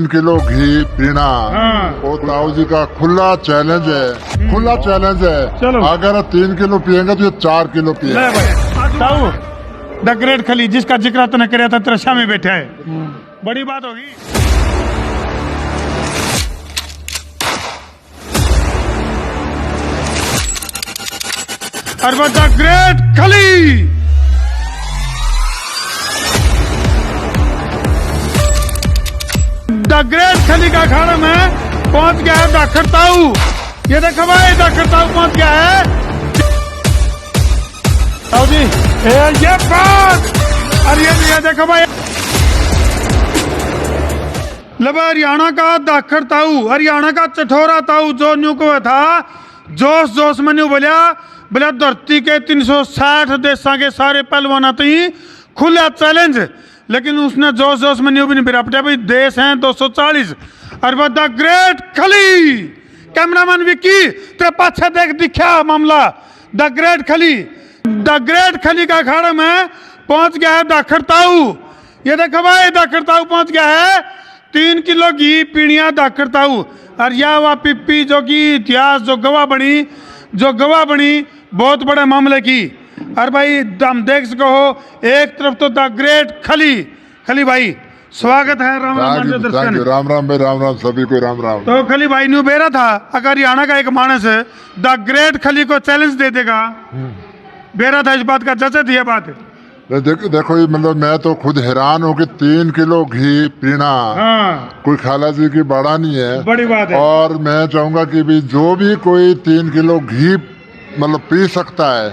Kilo घी पीना वो ताऊ जी का खुला चैलेंज है, खुला चैलेंज है। चलो। अगर 3 किलो पियेंगे तो ये 4 किलो पिएंगे। ताऊ द ग्रेट खली जिसका जिक्र तूने कराया था तेरे सामने बैठा है, बड़ी बात होगी। और वो द ग्रेट खली द ग्रेट खली का अखाड़ा में पहुंच गया है दाखर ताऊ। ये देखो भाई दाखर ताऊ पहुंच गया है। ताऊ जी ये बात, और ये देखो भाई लबा हरियाणा का दाखर ताऊ, हरियाणा का चठोरा ताऊ जो न्यू को था जोश जोश में न्यू बोलिया धरती के 360 देशों के सारे पहलवान ही खुला चैलेंज, लेकिन उसने जोश जोश में न्यू भी नहीं फिरा पटा भाई देश हैं 240। और वो द ग्रेट खली कैमरामैन विक्की तेरे पाछे देख दिखा मामला। द ग्रेट खली का अखाड़ा में पहुंच गया है दाखर ताऊ। ये देखो भाई दाखर ताऊ पहुंच गया है। 3 किलो घी पीणिया दाखर ताऊ। और यह हुआ पिप्पी जो कि इतिहास जो गवाह बनी बहुत बड़े मामले की। और भाई हम देख सको हो एक तरफ तो द ग्रेट खली भाई स्वागत है। राम राम दर्शन। राम राम भाई, राम राम सभी को, राम राम। तो खली भाई न्यू बेरा था अगर हरियाणा का एक मानस है द ग्रेट खली को चैलेंज दे देगा, बेरा था इस बात का, जैसे थी ये बात। देखो ये मतलब मैं तो खुद हैरान हूँ कि 3 किलो घी पीना कोई खाला जी की बड़ा नहीं है, बड़ी बात है। और मैं चाहूंगा कि भी जो भी कोई 3 किलो घी मतलब पी सकता है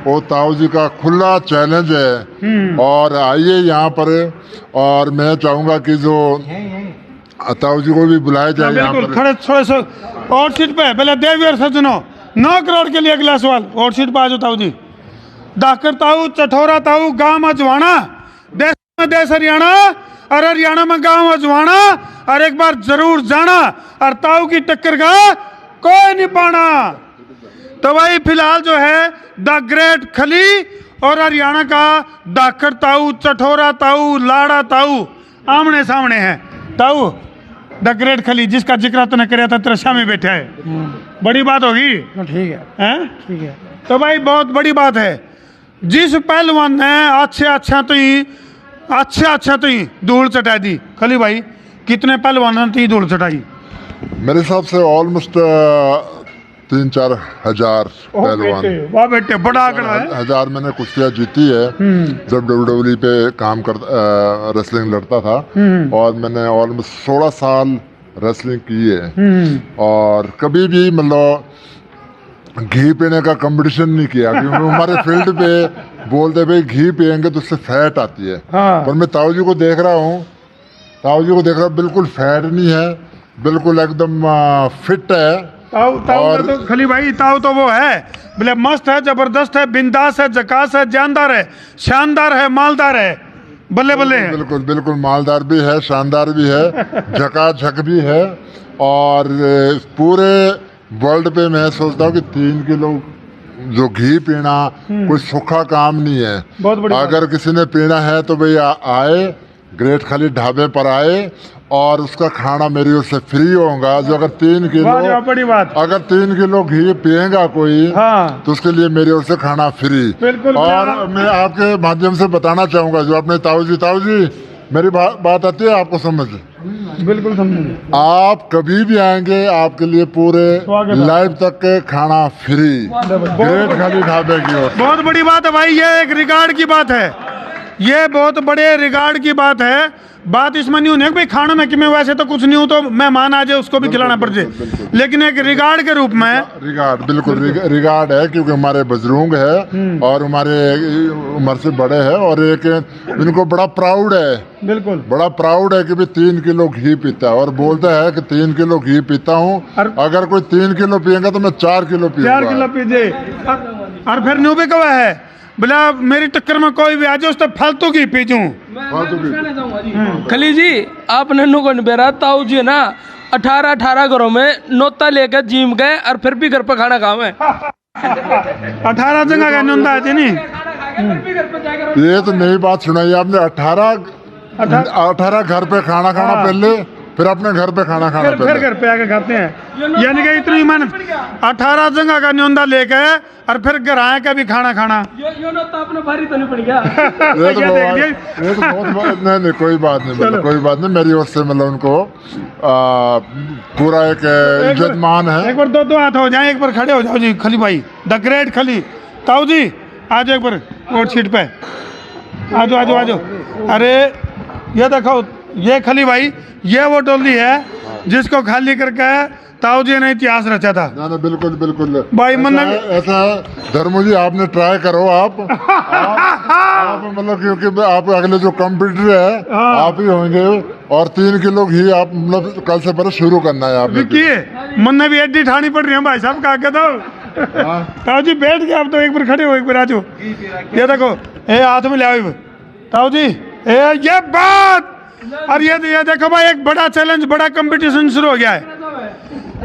वो ताऊ जी का खुला चैलेंज है। और आइए यहाँ पर, और मैं चाहूंगा कि जो ताऊ जी को भी बुलाया जाए यहाँ पर। थोड़े से और सीट पे पहले देवी और सज्जनों 9 करोड़ के लिए अगला सवाल और सीट पे आ जाओ ताऊ जी। दाखर ताऊ चठोरा ताऊ गांव अजवाना, देश में देश हरियाणा और हरियाणा में गांव अजवाना, और एक बार जरूर जाना और ताऊ की टक्कर का कोई नहीं पाना। तो भाई फिलहाल जो है द ग्रेट खली और हरियाणा का दाखर ताऊ चठोरा ताऊ लाड़ा ताऊ आमने सामने है। ताऊ द ग्रेट खली जिसका जिक्र तूने कराया था तेरे सामने बैठा है, बड़ी बात होगी। ठीक है, ठीक है। तो भाई बहुत बड़ी बात है। जिस पहलवान ने अच्छा तो ही धूल चटा दी, खली भाई कितने पहलवानों ने धूल चटाई? मेरे हिसाब से ऑलमोस्ट 3-4 हजार पहलवान। वाह बेटे बड़ा आंकड़ा है। 1000 मैंने कुश्तियाँ जीती है जब WWE पे काम कर रेसलिंग लड़ता था, और मैंने ऑलमोस्ट 16 साल रेसलिंग की है। और कभी भी मतलब घी पीने का कंपटीशन नहीं किया, क्योंकि हमारे फील्ड पे बोलते भाई घी पियेंगे तो उससे फैट आती है। पर मैं ताऊ जी को देख रहा हूँ, बिल्कुल फैट नहीं है, बिल्कुल एकदम फिट है। ताऊ तो खली भाई ताऊ तो वो है बोले मस्त है, जबरदस्त है, बिंदास है, जकास है, जानदार है, शानदार है, मालदार है, बल्ले बल्ले है। बिल्कुल मालदार भी है, शानदार भी है, झकाझक भी है। और पूरे वर्ल्ड पे मैं सोचता हूँ कि 3 किलो जो घी पीना कोई सूखा काम नहीं है। बहुत अगर किसी ने पीना है तो भाई आए, ग्रेट खली ढाबे पर आए, और उसका खाना मेरी ओर से फ्री होगा। जो अगर 3 किलो बड़ी बात, अगर 3 किलो घी पिएगा कोई तो उसके लिए मेरी ओर से खाना फ्री। और मैं आपके माध्यम से बताना चाहूंगा जो अपने ताऊ जी मेरी बात आती है आपको समझ? बिल्कुल समझ। आप कभी भी आएंगे आपके लिए पूरे लाइफ तक के खाना फ्री, ग्रेट खली ढाबे की ओर। बहुत बड़ी बात है भाई, ये एक रिकॉर्ड की बात है, ये बहुत बड़े रिकॉर्ड की बात है। बात इसमें नहीं होने भाई खाना में कि मैं वैसे तो कुछ नहीं हूँ तो मेहमान आ जाए उसको भी खिलाना पड़ जाए, लेकिन एक रिगार्ड के रूप में रिगार्ड है, क्योंकि हमारे बुजुर्ग है और हमारे उम्र से बड़े हैं, और एक इनको बड़ा प्राउड है, बिल्कुल बड़ा प्राउड है कि भी 3 किलो घी पीता है, और बोलता है कि 3 किलो घी पीता हूँ, अगर कोई 3 किलो पिएगा तो मैं 4 किलो पीऊंगा। 4 किलो पीजिए। और फिर न्यू भी कहा है बोला मेरी टक्कर में कोई भी आ जाए उससे फालतू की पीजूं। खली जी आप नन्नू को बेरा ताऊ जी ना 18 घरों में नोता लेकर जिम गए और फिर भी घर पर खाना खावे। 18 जगह का नोता है नहीं, ये तो नई बात सुनाई आपने। 18 घर पे खाना खाना पहले फिर अपने घर पे खाना खाना फिर पड़ता घर पे आके खाते हैं। यानी कि इतनी मेहनत 18 जगह का न्योंदा लेके और फिर घर आए का भी खाना खाना। यो ना तो आपने भारी तो नहीं पड़ गया। ये तो बहुत नहीं नहीं कोई बात नहीं, मतलब कोई बात नहीं, मेरी ओर से मतलब उनको पूरा एक इज्जत मान है। एक बार दो हाथ हो जाए, एक बार खड़े हो जाओ जी खली भाई, द ग्रेट खली ताऊ जी, आ जाओ एक बार वोट सीट पे, आ जाओ आ जाओ आ जाओ। अरे ये देखो, ये खली भाई, ये वो टोली है जिसको खाली करके ताऊ जी ने इतिहास रचा था। ना ना बिल्कुल बिल्कुल भाई मन ऐसा है धर्मो जी, आपने ट्राई करो आप मतलब क्योंकि आप अगले जो कंप्यूटर है आप ही होंगे, और 3 किलो घी आप मतलब कल से पहले शुरू करना है आपने। विक्की मन ने भी एड्डी ठानी पड़ रही है भाई साहब, कहा कहता ताऊ जी बैठ गए आप तो, एक बार खड़े हो, एक बार आ जाओ। ये देखो ये हाथ में ले आओ ताऊ जी, ये बात। और ये देखो भाई, एक बड़ा चैलेंज, बड़ा कंपटीशन शुरू हो गया है।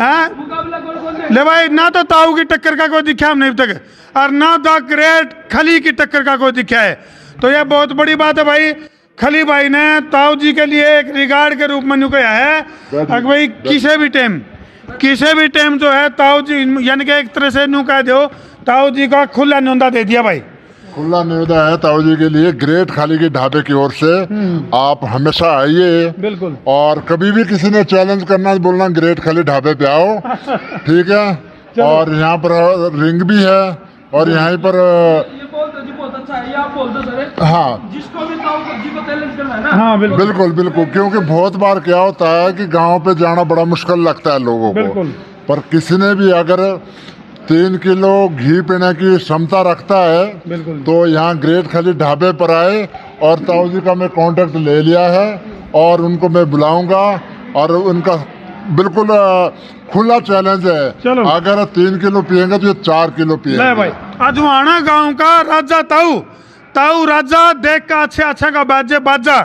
हैं? ले भाई, ना तो ताऊ की टक्कर का कोई दिखा हमने अभी तक, और ना द ग्रेट खली की टक्कर का कोई दिखा है। तो यह बहुत बड़ी बात है भाई, खली भाई ने ताऊ जी के लिए एक रिगार्ड के रूप में नुकया है कि भाई किसी भी टाइम जो है ताऊ जी, यानी कि एक तरह से न्यू कह दो, ताऊ जी का खुला न्योंदा दे दिया भाई। खुला न्योंदा है ताऊ जी के लिए ग्रेट खाली के ढाबे की ओर से। आप हमेशा आइए, बिल्कुल, और कभी भी किसी ने चैलेंज करना है बोलना ग्रेट खाली ढाबे पे आओ, ठीक है। और यहाँ पर रिंग भी है, और यहाँ पर ये बोलते जी बहुत अच्छा है, ये आप बोलते सर। हाँ जिसको भी ताऊ जी को चैलेंज करना है ना। हाँ बिल्कुल बिल्कुल, क्योंकि बहुत बार क्या होता है कि गांव पे जाना बड़ा मुश्किल लगता है लोगों को, बिल्कुल। पर किसी ने भी अगर 3 किलो घी पीने की क्षमता रखता है बिल्कुल, तो यहाँ ग्रेट खाली ढाबे पर आए, और ताऊ जी का मैं कांटेक्ट ले लिया है, और उनको मैं बुलाऊंगा, और उनका बिल्कुल खुला चैलेंज है, चलो। अगर 3 किलो पिएंगे तो ये 4 किलो ले पिएंगे भाई। अजवाना गांव का राजा ताऊ राजा देख का अच्छा का बाजा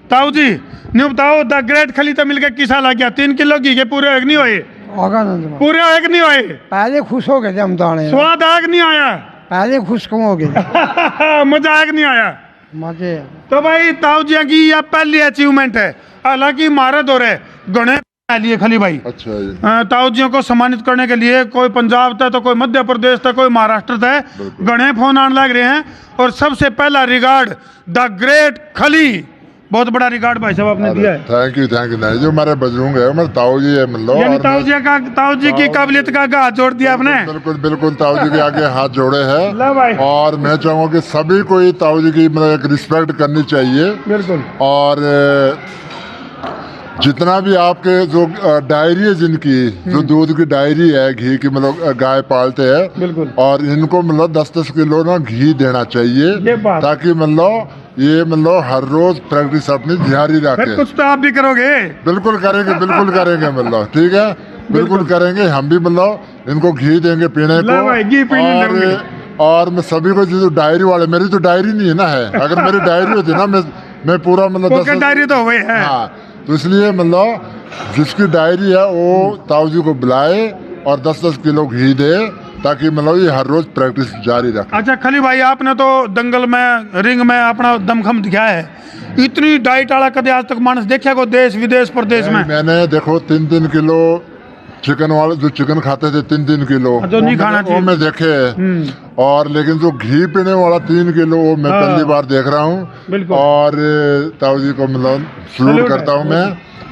ताऊ जी न्यू बताओ, द ग्रेट खली तो मिलके किसा ला गया 3 किलो घी के पूरे एक नहीं होए, पूरे एक नहीं होए, पहले खुश हो गए थे हम दाने, स्वाद आग नहीं आया, पहले खुश कम हो गए मजा आग नहीं आया। मजे। तो भाई ताऊ जी की यह पहली अचीवमेंट है, हालांकि मारे दौरे गणे लिए खली भाई। अच्छा जी, ताऊ जियों को सम्मानित करने के लिए कोई पंजाब था, तो कोई मध्य प्रदेश था, कोई महाराष्ट्र था, गणे फोन आने लग रहे हैं। और सबसे पहला रिगार्ड द ग्रेट खली, बहुत बड़ा रिगार्ड भाई साहब आपने दिया है। थैंक यू नहीं, जो हमारे बुजुर्ग है मेरे ताऊ जी है, मतलब यानी ताऊ जी की काबिलियत का हाथ जोड़ दिया आपने। बिल्कुल बिल्कुल, ताऊ जी के आगे हाथ जोड़े ला भाई। हैं, और मैं चाहूँगा कि सभी को ये ताऊ जी की मतलब एक रिस्पेक्ट करनी चाहिए। बिल्कुल। और जितना भी आपके जो डायरी है जिनकी, जो दूध की डायरी है घी की, मतलब गाय पालते हैं, बिल्कुल, और इनको मतलब 10-10 किलो ना घी देना चाहिए, ये बात। ताकि मतलब ये मतलब हर रोज प्रैक्टिस अपनी जारी फिर रखे। कुछ तो आप भी करोगे। बिल्कुल करेंगे मतलब, ठीक है, बिल्कुल करेंगे, हम भी मतलब इनको घी देंगे पीने ला भाई, घी पीने देंगे। और मैं सभी को जो डायरी वाले, मेरी तो डायरी नहीं है ना, है अगर मेरी डायरी होती ना मैं पूरा मतलब पॉकेट डायरी तो हुई है। हाँ, तो इसलिए मतलब जिसकी डायरी है वो ताऊ जी को बुलाए और 10-10 किलो घी दे, ताकि मतलब ये हर रोज प्रैक्टिस जारी रखे। अच्छा खली भाई, आपने तो दंगल में, रिंग में अपना दमखम दिखाया है, इतनी डाइट वाला कदे आज तक मानस देखा को देश विदेश प्रदेश में? मैंने देखो 3-3 किलो चिकन वाले जो चिकन खाते थे 3-3 किलो, जो नहीं खाना चाहिए, वो मैं देखे। और लेकिन जो घी पीने वाला 3 किलो वो मैं पहली बार देख रहा हूँ। और ताऊ जी को मतलब सलूट करता हूँ मैं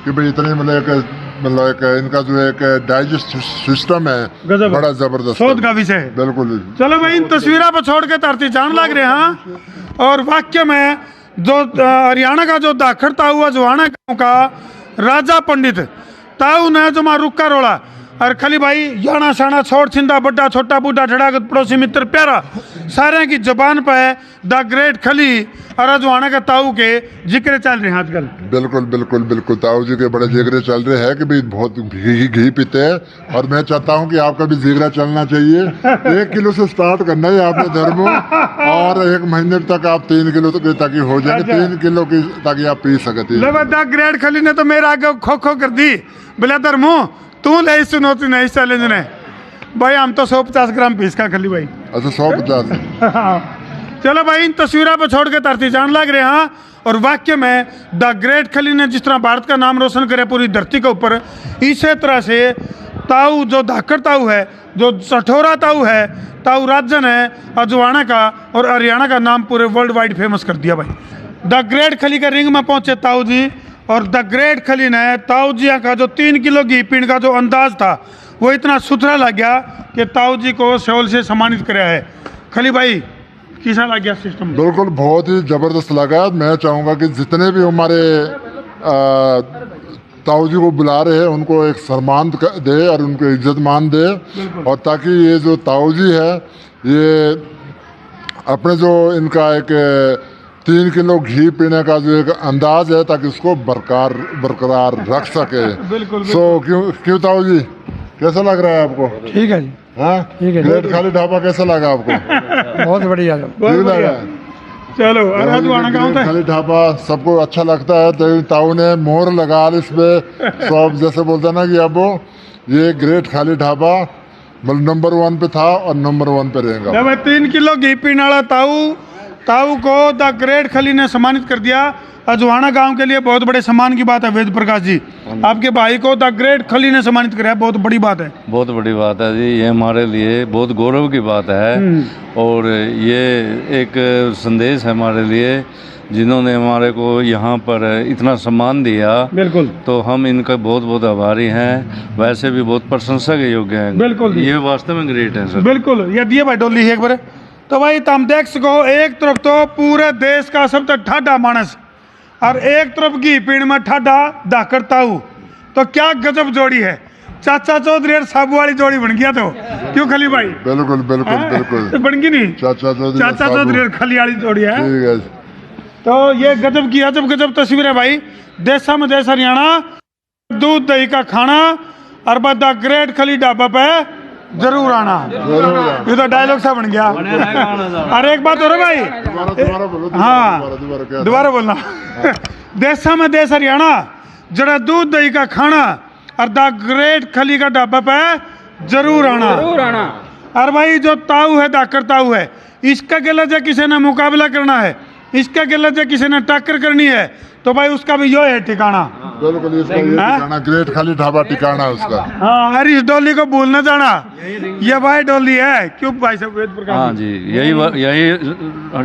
कि भाई इतनी मतलब एक इनका जो एक डाइजेस्ट सिस्टम है बड़ा जबरदस्त, शोध का विषय है। बिल्कुल। चलो भाई, इन तस्वीरों पर छोड़ के धरती जान लग रहे हैं। और वाक्य में जो हरियाणा का जो दाखड़ता हुआ जवाना गांव का राजा पंडित ताऊ ने जो मार रुक्का रोड़ा, और खली भाई याना शाना छोड़ छिंदा बड्डा छोटा बूढ़ा ठड़ागत पड़ोसी मित्र प्यारा, सारे की जबान पे द ग्रेट खली और अजवाना का ताऊ के जिक्र चल रहे हैं आजकल। बिल्कुल बिल्कुल बिल्कुल, ताऊ जी के बड़े जिक्र चल रहे हैं कि भाई बहुत घी पीते हैं, और मैं चाहता हूं कि आपका भी जिक्र चलना चाहिए। 1 किलो से स्टार्ट करना है आपने धर्म, और 1 महीने तक आप 3 किलो तक ताकि हो जाएंगे 3 किलो की, ताकि आप पी सकते। द ग्रेट खली ने तो मेरा आगे खो कर दी, बोले धर्मो तू ले सुनोती नहीं इस चैलेंज ने। भाई हम तो 150 ग्राम पीस का खली भाई। अच्छा 150। चलो भाई, इन तस्वीरों पर छोड़ के धरती जान लग रहे हैं। और वाक्य में द ग्रेट खली ने जिस तरह भारत का नाम रोशन करे पूरी धरती के ऊपर, इसी तरह से ताऊ जो धाकड़ ताऊ है, जो चठोरा ताऊ है, ताऊ राजन है अजवाना का और हरियाणा का नाम पूरे वर्ल्ड वाइड फेमस कर दिया भाई। द ग्रेट खली के रिंग में पहुंचे ताऊ जी, और द ग्रेट खली ने ताऊ जी का जो 3 किलो घी पीने का जो अंदाज था वो इतना सुथरा लग गया कि ताऊ जी को शॉल से सम्मानित कराया है। खली भाई कैसा लग गया सिस्टम? बिल्कुल बहुत ही ज़बरदस्त लगा। मैं चाहूँगा कि जितने भी हमारे ताऊ जी को बुला रहे हैं उनको एक सम्मान दे और उनको इज्जत मान दे, और ताकि ये जो ताऊ जी है ये अपने जो इनका एक 3 किलो घी पीने का जो एक अंदाज है ताकि उसको बरकरार रख सके। बिल्कुल सो क्यों ताऊ जी, कैसा लग रहा है आपको? ठीक है जी, हाँ, ठीक है। ग्रेट खाली ढाबा कैसा लगा आपको? बहुत बढ़िया। बहुत ठीक बढ़िया। लगा? चलो और अजवाना गाँव था खाली ढाबा सबको अच्छा लगता है, तो ताऊ ने मोहर लगा इस पे सब, जैसे बोलते हैं ना कि अब ये ग्रेट खाली ढाबा मतलब नंबर 1 पे था और नंबर 1 पे रहेगा। जब 3 किलो घी पीने वाला ताऊ को द ग्रेट खली ने सम्मानित कर दिया। अजवाना गांव के लिए बहुत बड़े सम्मान की बात है वेद प्रकाश जी, आपके भाई को द ग्रेट खली ने सम्मानित कराया, बहुत बड़ी बात है। बहुत बड़ी बात है जी, ये हमारे लिए बहुत गौरव की बात है, और ये एक संदेश है हमारे लिए, जिन्होंने हमारे को यहाँ पर इतना सम्मान दिया। बिल्कुल, तो हम इनका बहुत बहुत आभारी हैं। वैसे भी बहुत प्रशंसा के योग्य हैं। बिल्कुल जी। ये वास्तव में ग्रेट है सर। बिल्कुल, ये दिए भाई डोली एक बार। तो भाई तुम देख सको, एक तरफ तो पूरे देश का सबसे ठाडा मानस और एक तरफ घी पीण में ठाडा धाकड़ ताऊ, तो क्या गजब जोड़ी है। चाचा चौधरी और साबू वाली जोड़ी बन गया। तो क्यों खली भाई? बिल्कुल बिल्कुल बिल्कुल बन गई नहीं? चाचा चौधरी और खली वाली जोड़ी है। ठीक है। तो ये गजब की अजब गजब तस्वीर है भाई। देशा में देश हरियाणा, दूध दही का खाना और द ग्रेट खली ढाबा पे जरूर आना। ये तो डायलॉग सा बन गया। अरे एक बात हो रहा भाई, दोबारा बोलो। हाँ दोबारा बोलना। देशा में देश हरियाणा, जरा दूध दही का खाना और द ग्रेट खली का ढाबा पे जरूर आना। और भाई जो ताऊ है, धाकड़ ताऊ है, इसका गिला जो किसी ने मुकाबला करना है, इसका गिला जो किसी ने टक्कर करनी है, तो भाई उसका भी यो है ठिकाना। बिल्कुल, इसका ये ठिकाना ग्रेट खाली ढाबा ठिकाना उसका। हाँ, अरे इस डोली को भूल न जाना, ये भाई डोली है। क्यों भाई साहब वेद प्रकाश? हाँ जी, यही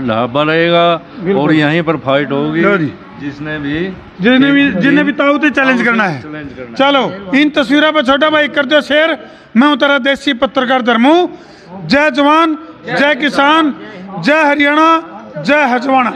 ढाबा रहेगा और यहीं पर फाइट होगी। जिन्हें भी ताऊ से चैलेंज करना है। चलो इन तस्वीरों पर छोटा भाई कर दो शेयर। मैं हूँ तेरा देसी पत्रकार धर्मू। जय जवान, जय किसान, जय हरियाणा, जय हजवाना।